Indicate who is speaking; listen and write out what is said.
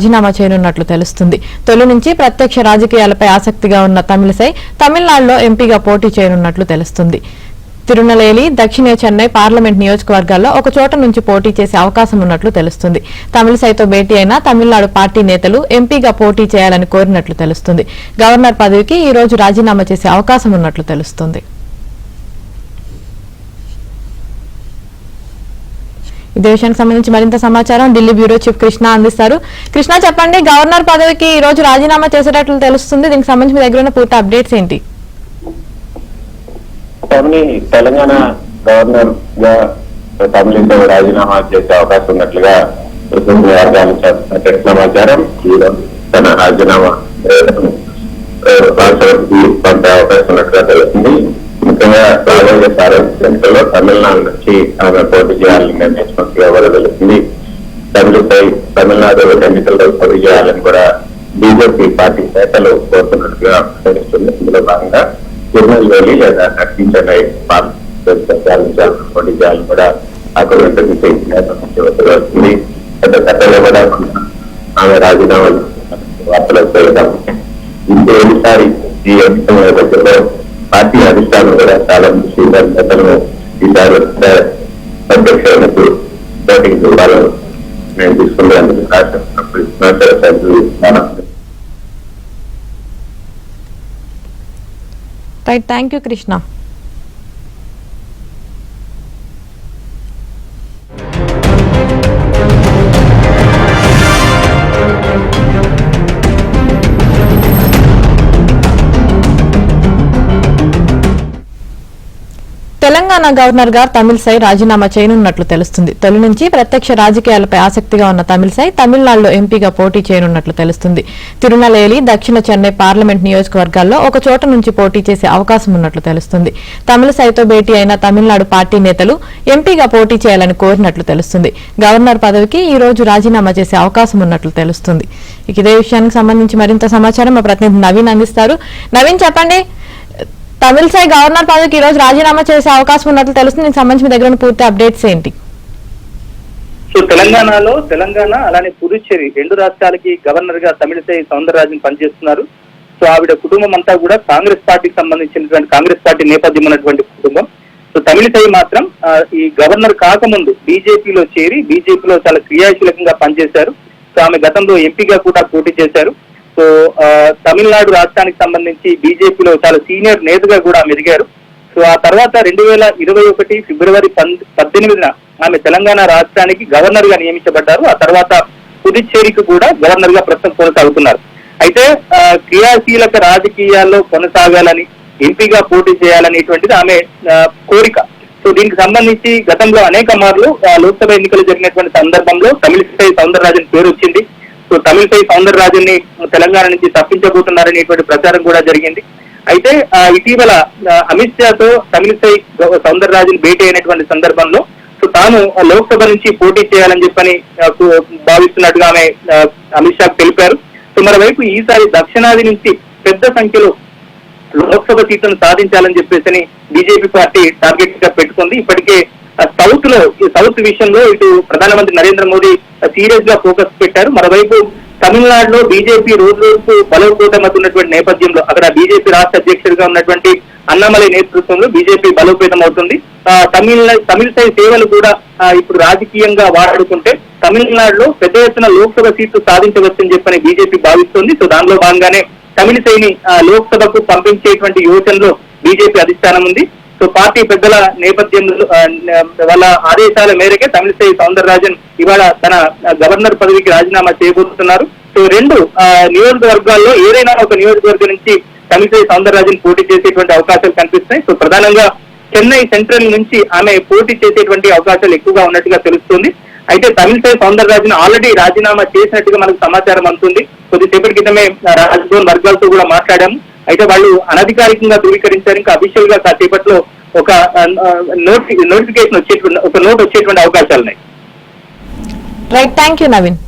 Speaker 1: రాజీనామా చేయనున్నట్లు తెలుస్తుంది. తొలి నుంచి ప్రత్యక్ష రాజకీయాలపై ఆసక్తిగా ఉన్న తమిళిసై తమిళనాడులో ఎంపీగా పోటీ చేయనున్నట్లు తెలుస్తుంది. తిరునెల్వేలి, దక్షిణ చెన్నై పార్లమెంట్ నియోజకవర్గాల్లో ఒక చోట నుంచి పోటీ చేసే అవకాశం ఉన్నట్లు తెలుస్తుంది. తమిళిసైతో భేటీ అయిన తమిళనాడు పార్టీ నేతలు ఎంపీగా పోటీ చేయాలని కోరినట్లు తెలుస్తుంది. గవర్నర్ పదవికి ఈ రోజు రాజీనామా చేసే అవకాశం ఉన్నట్లు తెలుస్తుంది. ఇదే విషయానికి సంబంధించి మరింత సమాచారం ఢిల్లీ బ్యూరో చీఫ్ కృష్ణ అందిస్తారు. కృష్ణ, చెప్పండి, గవర్నర్ పదవికి ఈ రోజు రాజీనామా చేసేటట్లు తెలుస్తుంది. దీనికి సంబంధించి మీ దగ్గర ఉన్న పూర్తి అప్డేట్స్ ఏంటి?
Speaker 2: తెలంగాణ గవర్నర్ గా తమిళిసై రాజీనామా చేసే అవకాశం ఉన్నట్లుగా వర్గాలు చేస్తున్నట్టు సమాచారం. తన రాజీనామా రాష్ట్రపతికి పంపే అవకాశం ఉన్నట్లుగా తెలుస్తుంది. ముఖ్యంగా రాబోయే సార్వత్రిక ఎన్నికల్లో తమిళనాడు నుంచి ఆమె పోటీ చేయాలని నిర్ణయించినట్టుగా కూడా తెలుస్తుంది. తమిళిసై తమిళనాడు ఎన్నికల్లో పోటీ చేయాలని కూడా బీజేపీ పార్టీ నేతలు కోరుతున్నట్టుగా తెలుస్తుంది. ఇందులో భాగంగా తిరునెల్వేలి లేదా దక్షిణ చెన్నై పోటీ చేయాలని కూడా అక్కడ నేతల నుంచి ఒత్తిడి వస్తుంది. పెద్ద కథలో కూడా ఆమె రాజీనామా వార్తలు వచ్చాయి. ఇంకోసారి ఈ ఎన్నికల నేపథ్యంలో పార్టీ అధిష్టానం కూడా చాలా మంది సీనియర్ నేతలను ఈసారి ప్రత్యక్ష పోటీకి ఇవ్వాలని నేను తీసుకునేందుకు
Speaker 1: right, thank you Krishna. Telangana governor గా తమిళిసై రాజీనామా చేయనున్నట్లు తెలుస్తుంది. తొలి నుంచి ప్రత్యక్ష రాజకీయాలపై ఆసక్తిగా ఉన్న తమిళిసై తమిళనాడులో ఎంపీగా పోటీ చేయనున్నట్లు తెలుస్తుంది. తిరునెల్వేలి, దక్షిణ చెన్నై పార్లమెంట్ నియోజకవర్గాల్లో ఒక చోట నుంచి పోటీ చేసే అవకాశం ఉన్నట్లు తెలుస్తుంది. తమిళిసైతో భేటీ అయిన తమిళనాడు పార్టీ నేతలు ఎంపీగా పోటీ చేయాలని కోరినట్లు తెలుస్తుంది. గవర్నర్ పదవికి ఈ రోజు రాజీనామా చేసే అవకాశం ఉన్నట్లు తెలుస్తుంది. ఇదే విషయానికి సంబంధించి మరింత సమాచారం మా ప్రతినిధి నవీన్ అందిస్తారు. నవీన్, చెప్పండి, తమిళిసై గవర్నర్ పదవికి ఈ రోజు రాజీనామా చేసే అవకాశం ఉన్నట్లు తెలుస్తుంది. దీనికి సంబంధించి మీ దగ్గర పూర్తి అప్డేట్స్ ఏంటి?
Speaker 3: సో తెలంగాణ అలానే పుదుచ్చేరి రెండు రాష్ట్రాలకి గవర్నర్ గా తమిళిసై సౌందరరాజన్ పనిచేస్తున్నారు. సో ఆవిడ కుటుంబం అంతా కూడా కాంగ్రెస్ పార్టీకి సంబంధించినటువంటి కాంగ్రెస్ పార్టీ నేపథ్యం ఉన్నటువంటి కుటుంబం. సో తమిళిసై మాత్రం ఈ గవర్నర్ కాకముందు బీజేపీలో చేరి బీజేపీలో చాలా క్రియాశీలకంగా పనిచేశారు. సో ఆమె గతంలో ఎంపీగా కూడా పోటీ చేశారు. సో తమిళనాడు రాష్ట్రానికి సంబంధించి బీజేపీలో చాలా సీనియర్ నేతగా కూడా మెదిగారు. సో ఆ తర్వాత 2021 ఫిబ్రవరి 18న ఆమె తెలంగాణ రాష్ట్రానికి గవర్నర్ గా నియమించబడ్డారు. ఆ తర్వాత పుదుచ్చేరికి కూడా గవర్నర్ గా ప్రస్తుతం కొనసాగుతున్నారు. అయితే క్రియాశీలక రాజకీయాల్లో కొనసాగాలని, ఎంపీగా పోటీ చేయాలనేటువంటిది ఆమె కోరిక. సో దీనికి సంబంధించి గతంలో అనేక మార్లు లోక్సభ ఎన్నికలు జరిగినటువంటి సందర్భంలో తమిళిసై సౌందరరాజన్ పేరు వచ్చింది. సో తమిళిసై సౌందరరాజన్ ని తెలంగాణ నుంచి తప్పించబోతున్నారనేటువంటి ప్రచారం కూడా జరిగింది. అయితే ఇటీవల అమిత్ షాతో తమిళిసై సౌందరరాజన్ భేటీ అయినటువంటి సందర్భంలో సో తాను లోక్సభ నుంచి పోటీ చేయాలని చెప్పని భావిస్తున్నట్టుగా ఆమె అమిత్ షాకు తెలిపారు. సో మరోవైపు ఈసారి దక్షిణాది నుంచి పెద్ద సంఖ్యలో లోక్సభ సీట్లను సాధించాలని చెప్పేసి బీజేపీ పార్టీ టార్గెట్ గా పెట్టుకుంది. ఇప్పటికే సౌత్ విషయంలో ఇటు ప్రధానమంత్రి నరేంద్ర మోదీ సీరియస్ గా ఫోకస్ పెట్టారు. మరోవైపు తమిళనాడులో బీజేపీ రోజు రోజుకు బలోపేతమవుతున్నటువంటి నేపథ్యంలో అక్కడ బీజేపీ రాష్ట్ర అధ్యక్షుడిగా ఉన్నటువంటి అన్నామలై నేతృత్వంలో బీజేపీ బలోపేతం అవుతుంది. తమిళిసై సేవలు కూడా ఇప్పుడు రాజకీయంగా వాడుకుంటే తమిళనాడులో పెద్ద ఎత్తున లోక్సభ సీట్లు సాధించవచ్చని చెప్పని బీజేపీ భావిస్తోంది. సో దానిలో భాగంగానే తమిళిసైని లోక్సభకు పంపించేటువంటి యోచనలో బీజేపీ అధిష్టానం ఉంది. సో పార్టీ పెద్దల నేపథ్యంలో వాళ్ళ ఆదేశాల మేరకే తమిళిసై సౌందరరాజన్ ఇవాళ తన గవర్నర్ పదవికి రాజీనామా చేయబోతున్నారు. సో రెండు నియోజకవర్గాల్లో ఏదైనా ఒక నియోజకవర్గం నుంచి తమిళిసై సౌందరరాజన్ పోటీ చేసేటువంటి అవకాశాలు కనిపిస్తున్నాయి. సో ప్రధానంగా చెన్నై సెంట్రల్ నుంచి ఆమె పోటీ చేసేటువంటి అవకాశాలు ఎక్కువగా ఉన్నట్టుగా తెలుస్తుంది. అయితే తమిళిసై సౌందరరాజన్ ఆల్రెడీ రాజీనామా చేసినట్టుగా మనకు సమాచారం అందుతుంది. కొద్దిసేపటి క్రితమే రాజ్భవన్ వర్గాలతో కూడా మాట్లాడాము. అయితే వాళ్ళు అనధికారికంగా ధృవీకరించారు. ఇంకా అఫీషియల్ గా కాసేపట్లో ఒక నోటిఫికేషన్ వచ్చేటువంటి ఒక నోట్ వచ్చేటువంటి అవకాశాలు ఉన్నాయి.
Speaker 1: Right, thank you Naveen.